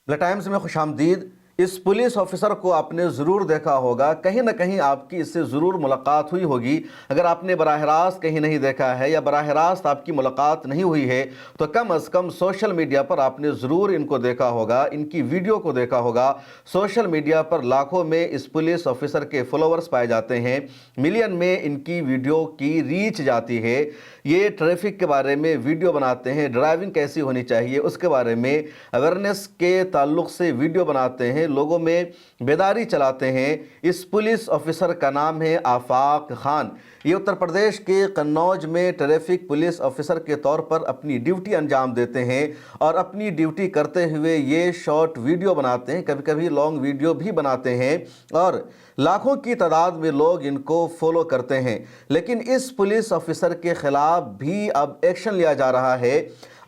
The times में खुश आमदीद। इस पुलिस ऑफिसर को आपने ज़रूर देखा होगा, कहीं ना कहीं आपकी इससे ज़रूर मुलाकात हुई होगी। अगर आपने बराह रास्त कहीं नहीं देखा है या बराह रास्त आपकी मुलाकात नहीं हुई है तो कम अज़ कम सोशल मीडिया पर आपने ज़रूर इनको देखा होगा, इनकी वीडियो को देखा होगा। सोशल मीडिया पर लाखों में इस पुलिस ऑफिसर के फॉलोअर्स पाए जाते हैं, मिलियन में इनकी वीडियो की रीच जाती है। ये ट्रैफिक के बारे में वीडियो बनाते हैं, ड्राइविंग कैसी होनी चाहिए उसके बारे में अवेयरनेस के ताल्लुक़ से वीडियो बनाते हैं, लोगों में बेदारी चलाते हैं। इस पुलिस ऑफिसर का नाम है आफाक खान। ये उत्तर प्रदेश के कन्नौज में ट्रैफिक पुलिस ऑफिसर के तौर पर अपनी ड्यूटी अंजाम देते हैं और अपनी ड्यूटी करते हुए ये शॉर्ट वीडियो बनाते हैं, कभी कभी लॉन्ग वीडियो भी बनाते हैं और लाखों की तादाद में लोग इनको फॉलो करते हैं। लेकिन इस पुलिस ऑफिसर के ख़िलाफ़ भी अब एक्शन लिया जा रहा है।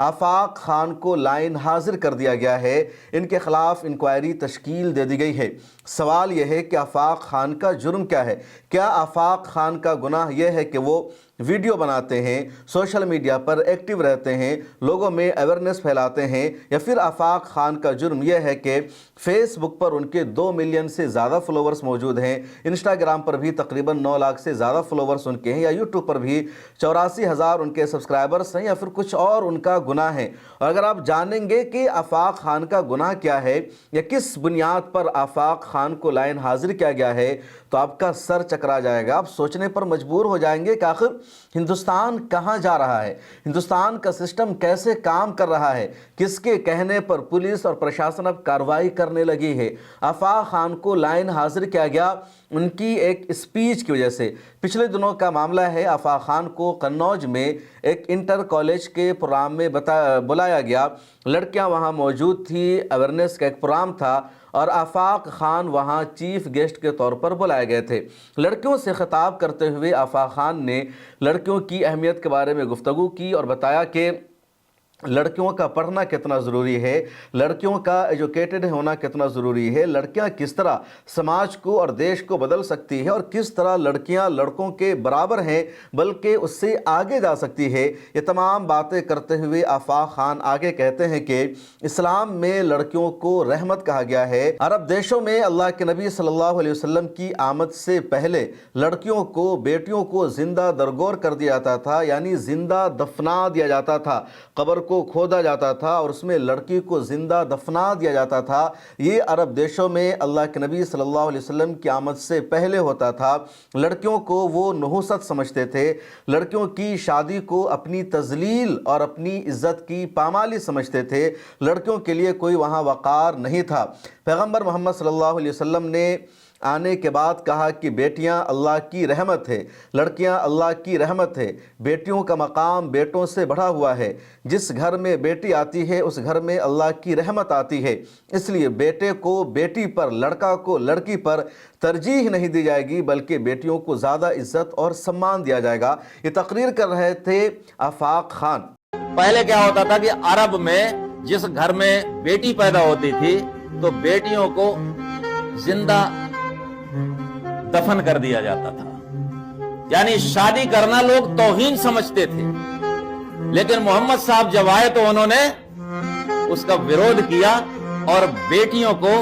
आफाक खान को लाइन हाजिर कर दिया गया है, इनके ख़िलाफ़ इंक्वायरी तश्कील दे दी गई है। सवाल यह है कि आफाक खान का जुर्म क्या है? क्या आफाक खान का गुनाह यह है कि वो वीडियो बनाते हैं, सोशल मीडिया पर एक्टिव रहते हैं, लोगों में अवेयरनेस फैलाते हैं, या फिर आफाक खान का जुर्म यह है कि फेसबुक पर उनके 2 मिलियन से ज़्यादा फॉलोवर्स मौजूद हैं, इंस्टाग्राम पर भी तकरीबन 9 लाख से ज़्यादा फॉलोवर्स उनके हैं, या यूट्यूब पर भी 84,000 उनके सब्सक्राइबर्स हैं, या फिर कुछ और उनका गुनाह है? और अगर आप जानेंगे कि आफाक खान का गुनाह क्या है या किस बुनियाद पर आफाक खान को लाइन हाजिर किया गया है तो आपका सर चकरा जाएगा। आप सोचने पर मजबूर हो जाएंगे कि आखिर हिंदुस्तान कहाँ जा रहा है, हिंदुस्तान का सिस्टम कैसे काम कर रहा है, किसके कहने पर पुलिस और प्रशासन अब कार्रवाई करने लगी है। आफाक खान को लाइन हाजिर किया गया उनकी एक स्पीच की वजह से। पिछले दिनों का मामला है, आफाक खान को कन्नौज में एक इंटर कॉलेज के प्रोग्राम में बुलाया गया, लड़कियां वहां मौजूद थी, अवेयरनेस का एक प्रोग्राम था और आफाक खान वहां चीफ गेस्ट के तौर पर बुलाए गए थे। लड़कियों से खिताब करते हुए आफाक खान ने लड़कियों की अहमियत के बारे में गुफ्तगू की और बताया कि लड़कियों का पढ़ना कितना ज़रूरी है, लड़कियों का एजुकेटेड होना कितना ज़रूरी है, लड़कियां किस तरह समाज को और देश को बदल सकती है और किस तरह लड़कियां लड़कों के बराबर हैं बल्कि उससे आगे जा सकती है। ये तमाम बातें करते हुए आफाक खान आगे कहते हैं कि इस्लाम में लड़कियों को रहमत कहा गया है। अरब देशों में अल्लाह के नबी सल्लल्लाहु अलैहि वसल्लम की आमद से पहले लड़कियों को, बेटियों को ज़िंदा दरगोर कर दिया जाता था, यानी ज़िंदा दफना दिया जाता था, कब्र को खोदा जाता था और उसमें लड़की को जिंदा दफना दिया जाता था। ये अरब देशों में अल्लाह के नबी सल्लल्लाहु अलैहि वसल्लम की आमद से पहले होता था। लड़कियों को वो नहुसत समझते थे, लड़कियों की शादी को अपनी तजलील और अपनी इज्जत की पामाली समझते थे, लड़कियों के लिए कोई वहाँ वक़ार नहीं था। पैगंबर मोहम्मद सल्लल्लाहु अलैहि वसल्लम ने आने के बाद कहा कि बेटियां अल्लाह की रहमत है, लड़कियां अल्लाह की रहमत है, बेटियों का मकाम बेटों से बढ़ा हुआ है, जिस घर में बेटी आती है उस घर में अल्लाह की रहमत आती है। इसलिए बेटे को बेटी पर, लड़का को लड़की पर तरजीह नहीं दी जाएगी बल्कि बेटियों को ज़्यादा इज्जत और सम्मान दिया जाएगा। ये तकरीर कर रहे थे आफाक खान। पहले क्या होता था कि अरब में जिस घर में बेटी पैदा होती थी तो बेटियों को जिंदा दफन कर दिया जाता था, यानी शादी करना लोग तौहीन समझते थे। लेकिन मोहम्मद साहब जब आए तो उन्होंने उसका विरोध किया और बेटियों को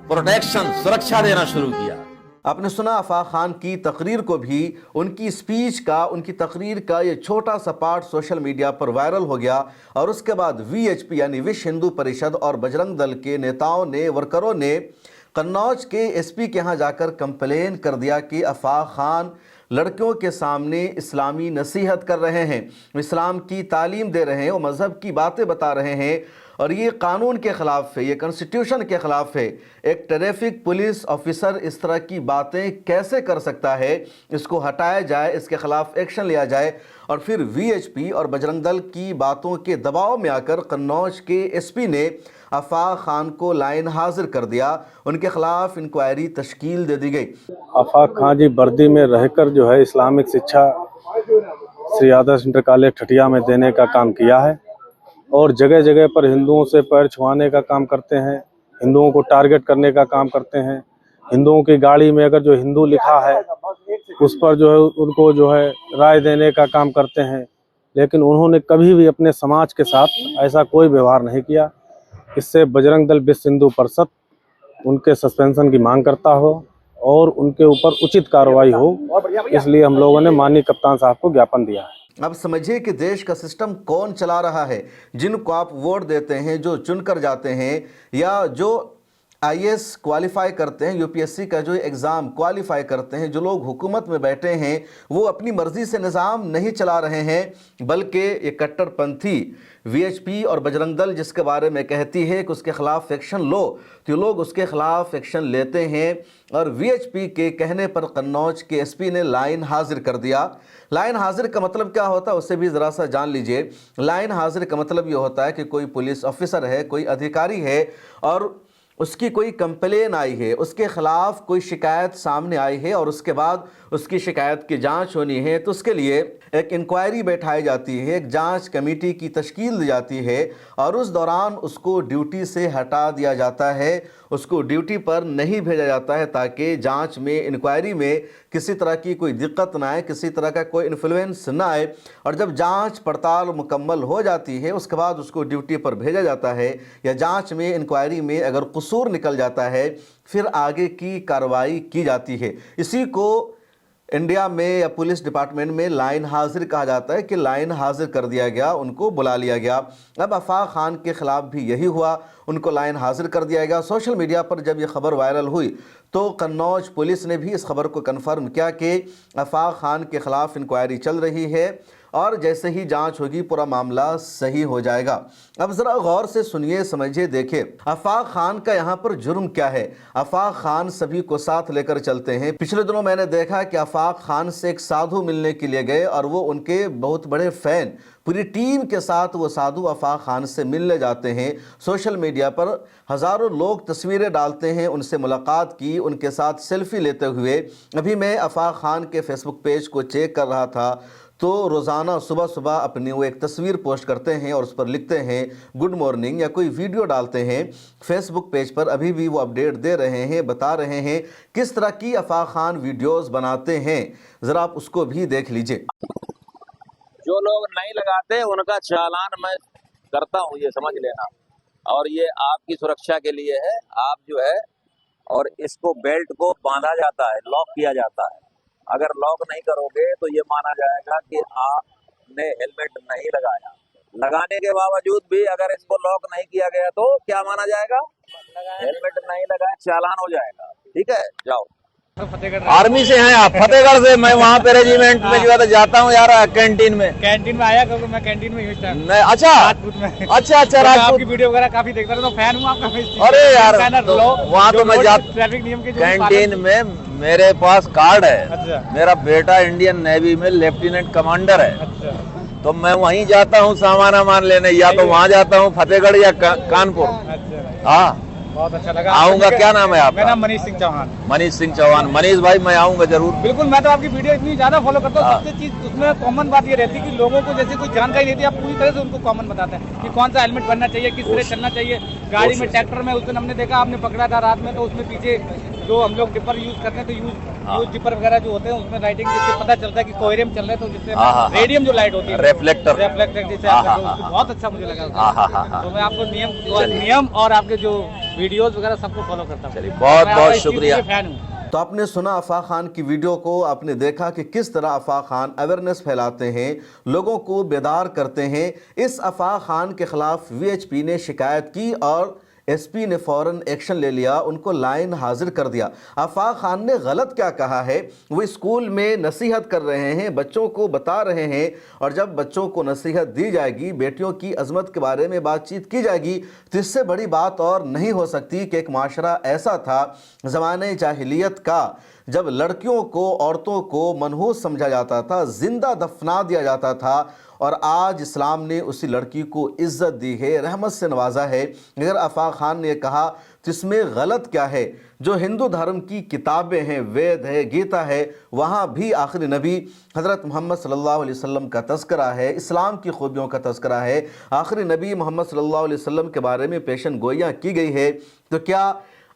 प्रोटेक्शन, सुरक्षा देना शुरू किया। आपने सुना आफाक खान की तकरीर को भी, उनकी स्पीच का, उनकी तकरीर का ये छोटा सा पार्ट सोशल मीडिया पर वायरल हो गया और उसके बाद VHP यानी विश्व हिंदू परिषद और बजरंग दल के नेताओं ने, वर्करों ने कन्नौज के SP के यहाँ जाकर कंप्लेन कर दिया कि आफाक खान लड़कियों के सामने इस्लामी नसीहत कर रहे हैं, इस्लाम की तालीम दे रहे हैं, वो मज़हब की बातें बता रहे हैं और ये कानून के ख़िलाफ़ है, ये कॉन्स्टिट्यूशन के ख़िलाफ़ है। एक ट्रैफिक पुलिस ऑफिसर इस तरह की बातें कैसे कर सकता है? इसको हटाया जाए, इसके ख़िलाफ़ एक्शन लिया जाए। और फिर VHP और बजरंग दल की बातों के दबाव में आकर कन्नौज के SP ने आफाक खान को लाइन हाजिर कर दिया, उनके खिलाफ इंक्वायरी तश्कील दे दी गई। आफाक खान जी वर्दी में रहकर जो है इस्लामिक शिक्षा श्री आदर्श इंटर कॉलेज ठठिया में देने का काम किया है और जगह जगह पर हिंदुओं से पैर छुआने का काम करते हैं, हिंदुओं को टारगेट करने का काम करते हैं। हिंदुओं की गाड़ी में अगर जो हिंदू लिखा है उस पर जो है उनको जो है राय देने का काम करते हैं, लेकिन उन्होंने कभी भी अपने समाज के साथ ऐसा कोई व्यवहार नहीं किया। इससे बजरंग दल विश्व हिंदू परिषद उनके सस्पेंशन की मांग करता हो और उनके ऊपर उचित कार्रवाई हो, इसलिए हम लोगों ने माननीय कप्तान साहब को ज्ञापन दिया है। अब समझिए कि देश का सिस्टम कौन चला रहा है। जिनको आप वोट देते हैं, जो चुनकर जाते हैं, या जो आईएएस क्वालिफाई करते हैं, यूपीएससी का जो एग्ज़ाम क्वालिफाई करते हैं, जो लोग हुकूमत में बैठे हैं, वो अपनी मर्ज़ी से निज़ाम नहीं चला रहे हैं, बल्कि ये कट्टरपंथी वीएचपी और बजरंग दल जिसके बारे में कहती है कि उसके ख़िलाफ़ एक्शन लो, तो ये लोग उसके ख़िलाफ़ एक्शन लेते हैं। और वीएचपी के कहने पर कन्नौज के एसपी ने लाइन हाजिर कर दिया। लाइन हाजिर का मतलब क्या होता है उससे भी ज़रा सा जान लीजिए। लाइन हाजिर का मतलब ये होता है कि कोई पुलिस ऑफिसर है, कोई अधिकारी है और उसकी कोई कंप्लेन आई है, उसके ख़िलाफ़ कोई शिकायत सामने आई है और उसके बाद उसकी शिकायत की जांच होनी है, तो उसके लिए एक इंक्वायरी बैठाई जाती है, एक जांच कमेटी की तश्कील दी जाती है और उस दौरान उसको ड्यूटी से हटा दिया जाता है, उसको ड्यूटी पर नहीं भेजा जाता है ताकि जांच में, इंक्वायरी में किसी तरह की कोई दिक्कत ना आए, किसी तरह का कोई इन्फ्लुएंस ना आए। और जब जांच पड़ताल मुकम्मल हो जाती है उसके बाद उसको ड्यूटी पर भेजा जाता है, या जांच में, इंक्वायरी में अगर कसूर निकल जाता है फिर आगे की कार्रवाई की जाती है। इसी को इंडिया में या पुलिस डिपार्टमेंट में लाइन हाजिर कहा जाता है कि लाइन हाजिर कर दिया गया, उनको बुला लिया गया। अब आफाक खान के ख़िलाफ़ भी यही हुआ, उनको लाइन हाजिर कर दिया गया। सोशल मीडिया पर जब ये ख़बर वायरल हुई तो कन्नौज पुलिस ने भी इस खबर को कन्फर्म किया कि आफाक खान के ख़िलाफ़ इंक्वायरी चल रही है और जैसे ही जांच होगी पूरा मामला सही हो जाएगा। अब ज़रा गौर से सुनिए, समझिए, देखिए आफाक खान का यहाँ पर जुर्म क्या है। आफाक खान सभी को साथ लेकर चलते हैं। पिछले दिनों मैंने देखा कि आफाक खान से एक साधु मिलने के लिए गए और वो उनके बहुत बड़े फ़ैन, पूरी टीम के साथ वो साधु आफाक खान से मिलने जाते हैं। सोशल मीडिया पर हज़ारों लोग तस्वीरें डालते हैं उनसे मुलाकात की, उनके साथ सेल्फी लेते हुए। अभी मैं आफाक खान के फेसबुक पेज को चेक कर रहा था तो रोज़ाना सुबह सुबह अपनी वो एक तस्वीर पोस्ट करते हैं और उस पर लिखते हैं गुड मॉर्निंग, या कोई वीडियो डालते हैं फेसबुक पेज पर। अभी भी वो अपडेट दे रहे हैं, बता रहे हैं किस तरह की आफाक खान वीडियोस बनाते हैं। ज़रा आप उसको भी देख लीजिए। जो लोग नहीं लगाते उनका चालान मैं करता हूँ, ये समझ लेना। और ये आपकी सुरक्षा के लिए है। आप जो है, और इसको बेल्ट को बांधा जाता है, लॉक किया जाता है। अगर लॉक नहीं करोगे तो ये माना जाएगा कि आपने हेलमेट नहीं लगाया। लगाने के बावजूद भी अगर इसको लॉक नहीं किया गया तो क्या माना जाएगा? हेलमेट नहीं लगाया, चालान हो जाएगा। ठीक है, जाओ। आर्मी से हैं आप? फतेहगढ़ से। मैं वहाँ पे रेजिमेंट में जो है तो जाता हूँ यार, कैंटीन में आया क्योंकि मैं कैंटीन में ही था। नहीं, अच्छा राजपूत में। अच्छा तो मैं राजपूत। आपकी वीडियो वगैरह काफी देखता रहता हूँ, फैन हूँ आपका। अरे यार, तो वहाँ तो मैं जाता, ट्रैफिक नियम के कैंटीन में मेरे पास कार्ड है। अच्छा। मेरा बेटा इंडियन नेवी में लेफ्टिनेंट कमांडर है। अच्छा। तो मैं वहीं जाता हूँ सामान लेने, या तो वहाँ जाता हूँ फतेहगढ़ या कानपुर। अच्छा, हाँ, बहुत अच्छा लगा। आऊंगा। क्या नाम है आपका? मेरा नाम मनीष सिंह चौहान। मनीष सिंह चौहान। मनीष भाई, मैं आऊंगा जरूर। बिल्कुल, मैं तो आपकी वीडियो इतनी ज्यादा फॉलो करता हूँ। हाँ। सबसे चीज उसमें कॉमन बात ये रहती है कि लोगों को जैसे कोई जानकारी नहीं थी, आप पूरी तरह से उनको कॉमन बताते हैं कि कौन सा हेलमेट पहनना चाहिए, किस तरह चलना चाहिए गाड़ी में। ट्रैक्टर में उस दिन हमने देखा, आपने पकड़ा था रात में, तो उसमें पीछे जो हम लोग डिपर यूज करते हैं, तो यूज डिपर वगैरह जो होते हैं उसमें राइटिंग जिससे पता चलता है कि कोयरियम चल रहा है, तो जिससे रेडियम जो लाइट होती है, रिफ्लेक्टर जिसे बहुत अच्छा मुझे लगा। तो मैं आपको नियम और आपके जो वीडियोस वगैरह सबको फॉलो करता हूँ। बहुत बहुत शुक्रिया। फैन हूँ। तो आपने सुना आफाक खान की वीडियो को, आपने देखा कि किस तरह आफाक खान अवेयरनेस फैलाते हैं, लोगों को बेदार करते हैं। इस आफाक खान के खिलाफ वीएचपी ने शिकायत की और एसपी ने फ़ौरन एक्शन ले लिया, उनको लाइन हाजिर कर दिया। आफाक खान ने गलत क्या कहा है? वो स्कूल में नसीहत कर रहे हैं, बच्चों को बता रहे हैं, और जब बच्चों को नसीहत दी जाएगी, बेटियों की अजमत के बारे में बातचीत की जाएगी, तो इससे बड़ी बात और नहीं हो सकती कि एक माशरा ऐसा था ज़माने जाहिलियत का जब लड़कियों को, औरतों को मनहूस समझा जाता था, जिंदा दफना दिया जाता था, और आज इस्लाम ने उसी लड़की को इज़्ज़त दी है, रहमत से नवाजा है। अगर आफाक खान ने कहा तो इसमें गलत क्या है? जो हिंदू धर्म की किताबें हैं, वेद है, गीता है, वहाँ भी आखिरी नबी हज़रत मोहम्मद सल्लल्लाहु अलैहि वसल्लम का तज़किरा है, इस्लाम की खूबियों का तज़किरा है, आखिरी नबी मोहम्मद सल्लल्लाहु अलैहि वसल्लम के बारे में पेशन गोइयाँ की गई है। तो क्या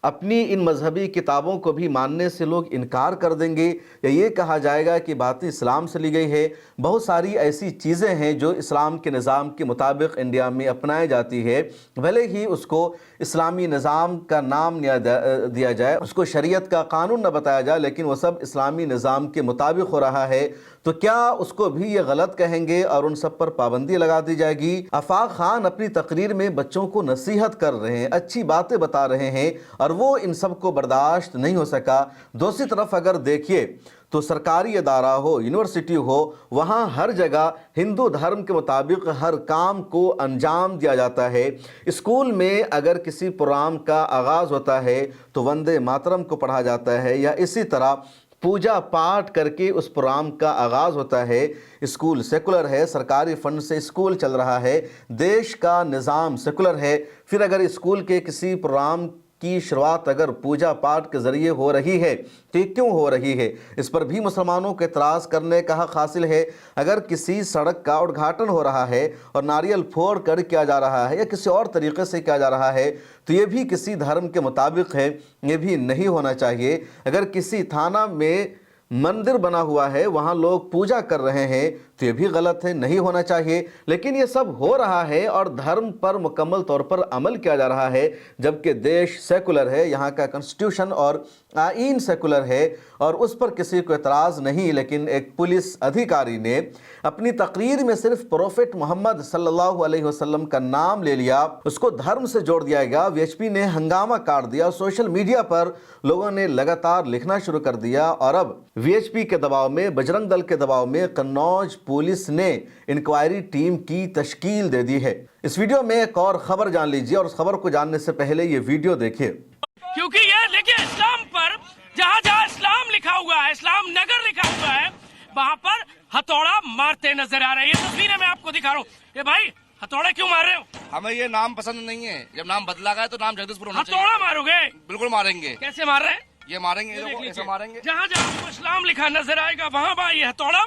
अपनी इन मजहबी किताबों को भी मानने से लोग इनकार कर देंगे या ये कहा जाएगा कि बातें इस्लाम से ली गई है। बहुत सारी ऐसी चीज़ें हैं जो इस्लाम के निज़ाम के मुताबिक इंडिया में अपनाई जाती है, भले ही उसको इस्लामी निज़ाम का नाम दिया जाए, उसको शरीयत का कानून न बताया जाए, लेकिन वो सब इस्लामी निज़ाम के मुताबिक हो रहा है, तो क्या उसको भी ये गलत कहेंगे और उन सब पर पाबंदी लगा दी जाएगी? आफाक खान अपनी तकरीर में बच्चों को नसीहत कर रहे हैं, अच्छी बातें बता रहे हैं और वो इन सब को बर्दाश्त नहीं हो सका। दूसरी तरफ अगर देखिए तो सरकारी अदारा हो, यूनिवर्सिटी हो, वहाँ हर जगह हिंदू धर्म के मुताबिक हर काम को अंजाम दिया जाता है। स्कूल में अगर किसी प्रोग्राम का आगाज़ होता है तो वंदे मातरम को पढ़ा जाता है, या इसी तरह पूजा पाठ करके उस प्रोग्राम का आगाज़ होता है। स्कूल सेकुलर है, सरकारी फंड से स्कूल चल रहा है, देश का निज़ाम सेकुलर है। फिर अगर स्कूल के किसी प्रोग्राम की शुरुआत अगर पूजा पाठ के ज़रिए हो रही है तो ये क्यों हो रही है? इस पर भी मुसलमानों को एतराज़ करने का हक़ हासिल है। अगर किसी सड़क का उद्घाटन हो रहा है और नारियल फोड़ कर किया जा रहा है या किसी और तरीक़े से किया जा रहा है तो ये भी किसी धर्म के मुताबिक है, ये भी नहीं होना चाहिए। अगर किसी थाना में मंदिर बना हुआ है, वहाँ लोग पूजा कर रहे हैं तो ये भी गलत है, नहीं होना चाहिए। लेकिन ये सब हो रहा है और धर्म पर मुकम्मल तौर पर अमल किया जा रहा है, जबकि देश सेकुलर है, यहाँ का कॉन्स्टिट्यूशन और आईन सेकुलर है और उस पर किसी को एतराज़ नहीं। लेकिन एक पुलिस अधिकारी ने अपनी तकरीर में सिर्फ प्रोफेट मोहम्मद सल्लल्लाहु अलैहि वसल्लम का नाम ले लिया, उसको धर्म से जोड़ दिया गया। वीएचपी ने हंगामा काट दिया, सोशल मीडिया पर लोगों ने लगातार लिखना शुरू कर दिया और अब वीएचपी के दबाव में, बजरंग दल के दबाव में कन्नौज पुलिस ने इंक्वायरी टीम की तश्कील दे दी है। इस वीडियो में एक और खबर जान लीजिए और उस खबर को जानने से पहले ये वीडियो देखिए। क्योंकि ये देखिए, इस्लाम पर जहाँ जहाँ इस्लाम लिखा हुआ है, इस्लाम नगर लिखा हुआ है, वहाँ पर हथौड़ा मारते नजर आ रहे हैं। ये तस्वीरें मैं आपको दिखा रहा हूँ। ये भाई हथौड़ा क्यों मार रहे हो? हमें ये नाम पसंद नहीं है। जब नाम बदला गया तो नाम जगदीशपुर होना चाहिए। हथौड़ा मारोगे? बिल्कुल मारेंगे। कैसे मार रहे हैं? ये मारेंगे, ये लोग ऐसे मारेंगे। जहाँ जहाँ आपको इस्लाम लिखा नजर आएगा वहाँ वहाँ ये हथौड़ा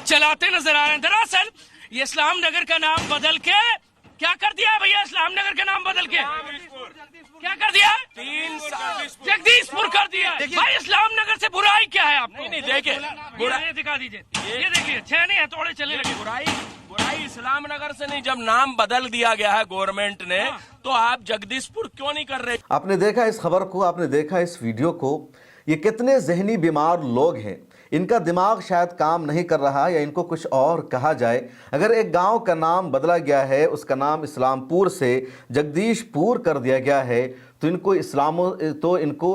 चलाते नजर आ रहे हैं। दरअसल ये इस्लाम नगर का नाम बदल के क्या कर दिया है भैया? इस्लाम नगर का नाम बदल के क्या कर दिया? जगदीशपुर कर दिया। भाई इस्लाम नगर से बुराई क्या है आपको? नहीं देखिए, बुराई दिखा दीजिए। ये देखिए, छह नहीं हथौड़े चले लगे। बुराई इस्लाम नगर से नहीं, जब नाम बदल दिया गया है गवर्नमेंट ने, तो आप जगदीशपुर क्यों नहीं कर रहे? आपने देखा इस खबर को, आपने देखा इस वीडियो को। ये कितने जहनी बीमार लोग हैं, इनका दिमाग शायद काम नहीं कर रहा या इनको कुछ और कहा जाए। अगर एक गांव का नाम बदला गया है, उसका नाम इस्लामपुर से जगदीशपुर कर दिया गया है, तो इनको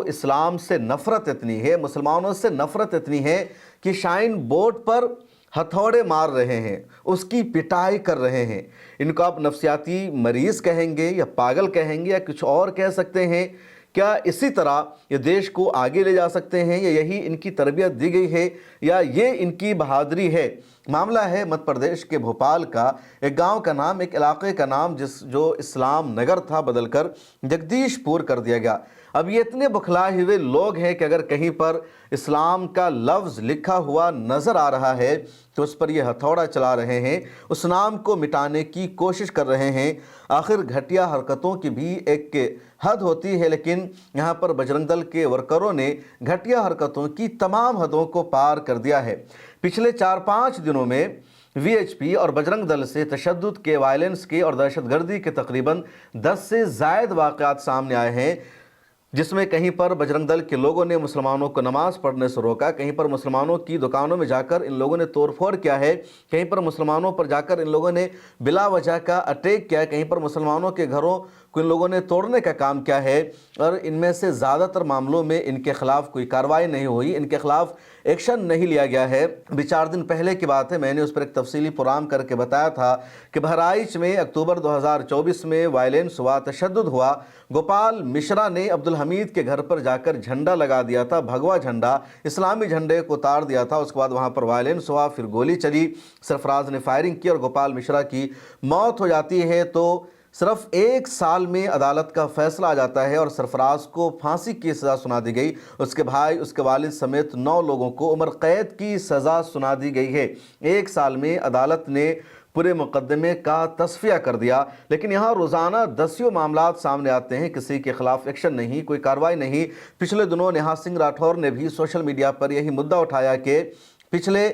इस्लाम से नफ़रत इतनी है, मुसलमानों से नफ़रत इतनी है कि शाइन बोर्ड पर हथौड़े मार रहे हैं, उसकी पिटाई कर रहे हैं। इनको आप नफ्सियाती मरीज़ कहेंगे या पागल कहेंगे या कुछ और कह सकते हैं। क्या इसी तरह ये देश को आगे ले जा सकते हैं या यही इनकी तरबियत दी गई है या ये इनकी बहादुरी है? मामला है मध्य प्रदेश के भोपाल का, एक गांव का नाम, एक इलाके का नाम जो इस्लाम नगर था बदलकर जगदीशपुर कर दिया गया। अब ये इतने बुखलाए हुए लोग हैं कि अगर कहीं पर इस्लाम का लफ्ज़ लिखा हुआ नज़र आ रहा है तो उस पर ये हथौड़ा चला रहे हैं, उस नाम को मिटाने की कोशिश कर रहे हैं। आखिर घटिया हरकतों की भी एक हद होती है, लेकिन यहाँ पर बजरंग दल के वर्करों ने घटिया हरकतों की तमाम हदों को पार कर दिया है। पिछले 4-5 दिनों में वीएचपी और बजरंग दल से तशद्दुद के, वायलेंस के और दहशतगर्दी के तकरीबन 10 से ज़ायद वाक़यात सामने आए हैं, जिसमें कहीं पर बजरंग दल के लोगों ने मुसलमानों को नमाज़ पढ़ने से रोका, कहीं पर मुसलमानों की दुकानों में जाकर इन लोगों ने तोड़फोड़ किया है, कहीं पर मुसलमानों पर जाकर इन लोगों ने बिला वजह का अटैक किया है, कहीं पर मुसलमानों के घरों को इन लोगों ने तोड़ने का काम किया है। और इनमें से ज़्यादातर मामलों में इनके ख़िलाफ़ कोई कार्रवाई नहीं हुई, इनके ख़िलाफ़ एक्शन नहीं लिया गया है। अभी 4 दिन पहले की बात है, मैंने उस पर एक तफसीली प्रोग्राम करके बताया था कि बहराइच में अक्टूबर 2024 में वायलेंस हुआ, तशद्दुद हुआ। गोपाल मिश्रा ने अब्दुल हमीद के घर पर जाकर झंडा लगा दिया था, भगवा झंडा, इस्लामी झंडे को उतार दिया था। उसके बाद वहाँ पर वायलेंस हुआ, फिर गोली चली, सरफराज ने फायरिंग की और गोपाल मिश्रा की मौत हो जाती है। तो सिर्फ 1 साल में अदालत का फैसला आ जाता है और सरफराज को फांसी की सज़ा सुना दी गई। उसके भाई, उसके वालिद समेत 9 लोगों को उम्र कैद की सज़ा सुना दी गई है। 1 साल में अदालत ने पूरे मुकदमे का तस्फिया कर दिया। लेकिन यहाँ रोज़ाना दसियों मामलात सामने आते हैं, किसी के खिलाफ एक्शन नहीं, कोई कार्रवाई नहीं। पिछले दिनों नेहा सिंह राठौर ने भी सोशल मीडिया पर यही मुद्दा उठाया कि पिछले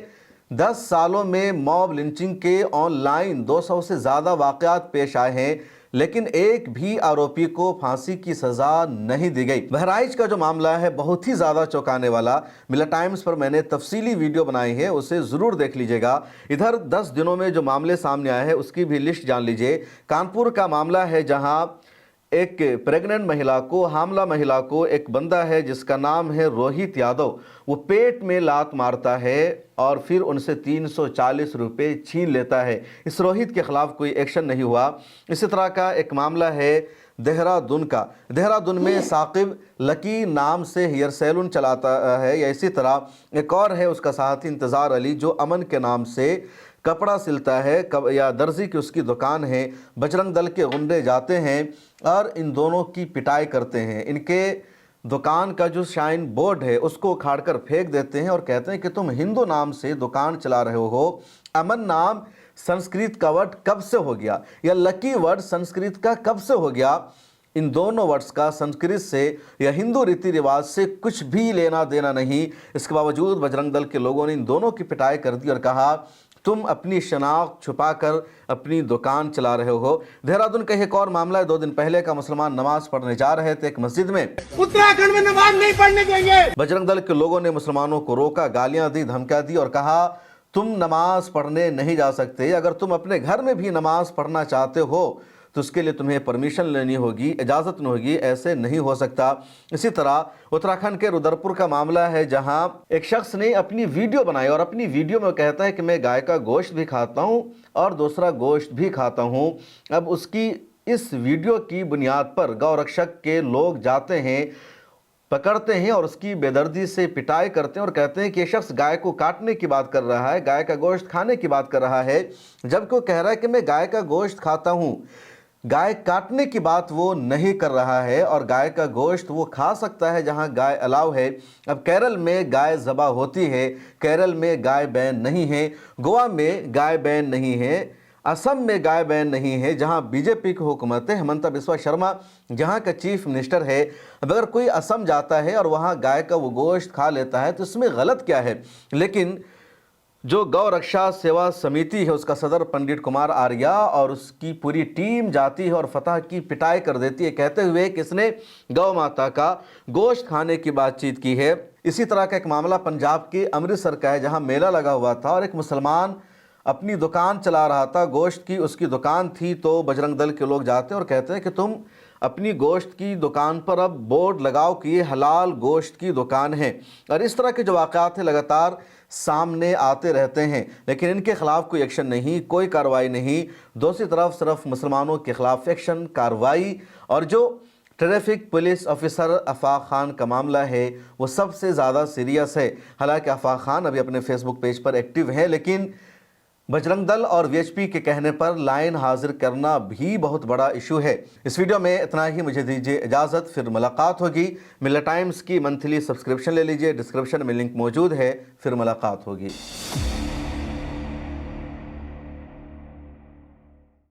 10 सालों में मॉब लिंचिंग के ऑनलाइन 200 से ज़्यादा वाक़यात पेश आए हैं, लेकिन एक भी आरोपी को फांसी की सज़ा नहीं दी गई। बहराइच का जो मामला है बहुत ही ज़्यादा चौंकाने वाला। मिला टाइम्स पर मैंने तफसीली वीडियो बनाई है, उसे ज़रूर देख लीजिएगा। इधर 10 दिनों में जो मामले सामने आए हैं उसकी भी लिस्ट जान लीजिए। कानपुर का मामला है जहां एक प्रेग्नेंट महिला को, हामला महिला को, एक बंदा है जिसका नाम है रोहित यादव, वो पेट में लात मारता है और फिर उनसे 340 रुपये छीन लेता है। इस रोहित के खिलाफ कोई एक्शन नहीं हुआ। इसी तरह का एक मामला है देहरादून का। देहरादून में साकिब लकी नाम से हेयर सैलून चलाता है, या इसी तरह एक और है उसका साथी इंतज़ार अली जो अमन के नाम से कपड़ा सिलता है, या दर्जी की उसकी दुकान है। बजरंग दल के गुंडे जाते हैं और इन दोनों की पिटाई करते हैं। इनके दुकान का जो शाइन बोर्ड है उसको उखाड़ कर फेंक देते हैं और कहते हैं कि तुम हिंदू नाम से दुकान चला रहे हो। अमन नाम संस्कृत का वर्ड कब से हो गया, या लकी वर्ड संस्कृत का कब से हो गया? इन दोनों वर्ड्स का संस्कृत से या हिंदू रीति रिवाज से कुछ भी लेना देना नहीं। इसके बावजूद बजरंग दल के लोगों ने इन दोनों की पिटाई कर दी और कहा तुम अपनी शनाख्त छुपाकर अपनी दुकान चला रहे हो। देहरादून का एक और मामला है। 2 दिन पहले का मुसलमान नमाज पढ़ने जा रहे थे एक मस्जिद में। उत्तराखंड में नमाज नहीं पढ़ने देंगे। बजरंग दल के लोगों ने मुसलमानों को रोका, गालियां दी, धमकियां दी और कहा तुम नमाज पढ़ने नहीं जा सकते। अगर तुम अपने घर में भी नमाज पढ़ना चाहते हो तो उसके लिए तुम्हें परमिशन लेनी होगी, इजाज़त नहीं होगी, ऐसे नहीं हो सकता। इसी तरह उत्तराखंड के रुद्रपुर का मामला है जहां एक शख्स ने अपनी वीडियो बनाई और अपनी वीडियो में कहता है कि मैं गाय का गोश्त भी खाता हूं और दूसरा गोश्त भी खाता हूं। अब उसकी इस वीडियो की बुनियाद पर गौ रक्षक के लोग जाते हैं, पकड़ते हैं और उसकी बेदर्दी से पिटाई करते हैं और कहते हैं कि ये शख्स गाय को काटने की बात कर रहा है, गाय का गोश्त खाने की बात कर रहा है, जबकि वो कह रहा है कि मैं गाय का गोश्त खाता हूं। गाय काटने की बात वो नहीं कर रहा है और गाय का गोश्त वो खा सकता है जहां गाय अलाव है। अब केरल में गाय ज़बा होती है, केरल में गाय बैन नहीं है, गोवा में गाय बैन नहीं है, असम में गाय बैन नहीं है जहां बीजेपी की हुकूमत है। हेमंत बिस्वा शर्मा जहां का चीफ मिनिस्टर है। अब अगर कोई असम जाता है और वहां गाय का वो गोश्त खा लेता है तो इसमें गलत क्या है? लेकिन जो गौ रक्षा सेवा समिति है उसका सदर पंडित कुमार आर्या और उसकी पूरी टीम जाती है और फतह की पिटाई कर देती है, कहते हुए कि इसने गौ माता का गोश्त खाने की बातचीत की है। इसी तरह का एक मामला पंजाब के अमृतसर का है जहां मेला लगा हुआ था और एक मुसलमान अपनी दुकान चला रहा था, गोश्त की उसकी दुकान थी। तो बजरंग दल के लोग जाते हैं और कहते हैं कि तुम अपनी गोश्त की दुकान पर अब बोर्ड लगाओ कि ये हलाल गोश्त की दुकान है। और इस तरह के जो वाक़यात हैं लगातार सामने आते रहते हैं, लेकिन इनके खिलाफ कोई एक्शन नहीं, कोई कार्रवाई नहीं। दूसरी तरफ सिर्फ मुसलमानों के खिलाफ एक्शन, कार्रवाई। और जो ट्रैफिक पुलिस ऑफिसर आफाक खान का मामला है वो सबसे ज़्यादा सीरियस है। हालांकि आफाक खान अभी अपने फेसबुक पेज पर एक्टिव है, लेकिन बजरंग दल और वीएचपी के कहने पर लाइन हाजिर करना भी बहुत बड़ा इशू है। इस वीडियो में इतना ही, मुझे दीजिए इजाज़त, फिर मुलाकात होगी। मिला टाइम्स की मंथली सब्सक्रिप्शन ले लीजिए, डिस्क्रिप्शन में लिंक मौजूद है, फिर मुलाकात होगी।